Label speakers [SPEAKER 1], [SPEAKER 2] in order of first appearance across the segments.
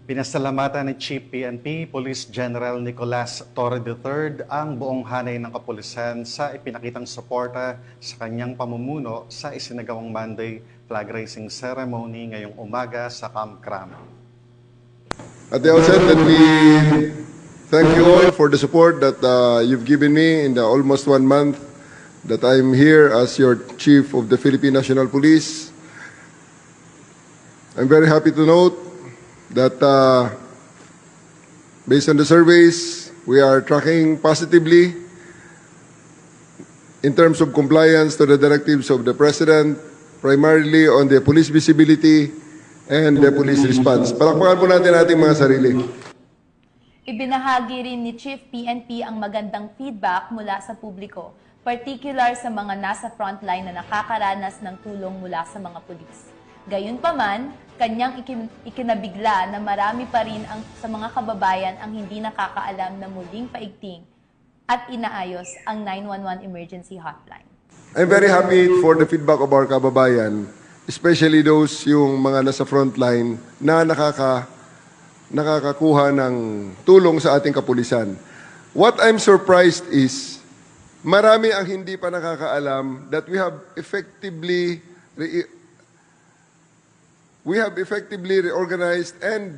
[SPEAKER 1] Pinasalamatan ni Chief PNP Police General Nicolas Torre III ang buong hanay ng kapulisan sa ipinakitang suporta sa kanyang pamumuno sa isinagawang Monday flag raising ceremony ngayong umaga sa Camp Crame.
[SPEAKER 2] At the outset, let me thank you all for the support that you've given me in the almost 1 month that I'm here as your Chief of the Philippine National Police. I'm very happy to note that based on the surveys, we are tracking positively in terms of compliance to the directives of the President, primarily on the police visibility and the police response. Palakpakan po natin ating mga sarili.
[SPEAKER 3] Ibinahagi rin ni Chief PNP ang magandang feedback mula sa publiko, particular sa mga nasa frontline na nakakaranas ng tulong mula sa mga pulis. Gayunpaman, kanyang ikinabigla na marami pa rin sa mga kababayan ang hindi nakakaalam na muling paigting at inaayos ang 911 emergency hotline.
[SPEAKER 2] I'm very happy for the feedback of our kababayan, especially those yung mga nasa frontline na nakakakuha ng tulong sa ating kapulisan. What I'm surprised is, marami ang hindi pa nakakaalam that we have effectively reorganized and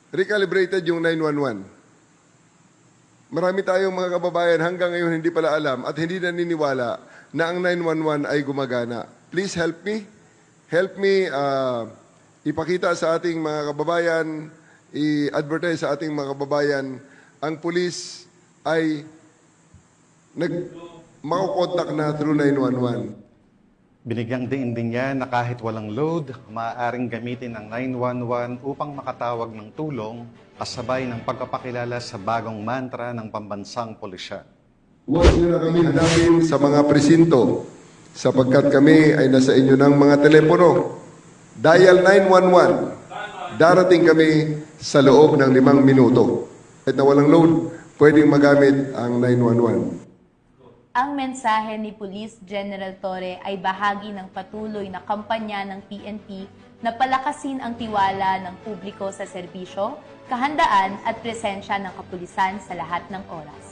[SPEAKER 2] recalibrated yung 911. Marami tayong mga kababayan hanggang ngayon hindi pala alam at hindi naniniwala na ang 911 ay gumagana. Please help me. Help me ipakita sa ating mga kababayan, i-advertise sa ating mga kababayan, ang pulis ay makukontak na through 911.
[SPEAKER 1] Binigyang diin din niya na kahit walang load, maaaring gamitin ang 911 upang makatawag ng tulong kasabay ng pagpapakilala sa bagong mantra ng pambansang pulisyan.
[SPEAKER 2] Huwag niyo na kami hanapin sa mga presinto sapagkat kami ay nasa inyo ng mga telepono. Dial 911. Darating kami sa loob ng 5 minuto. Kahit na walang load, pwedeng magamit ang 911.
[SPEAKER 3] Ang mensahe ni Police General Torre ay bahagi ng patuloy na kampanya ng PNP na palakasin ang tiwala ng publiko sa serbisyo, kahandaan at presensya ng kapulisan sa lahat ng oras.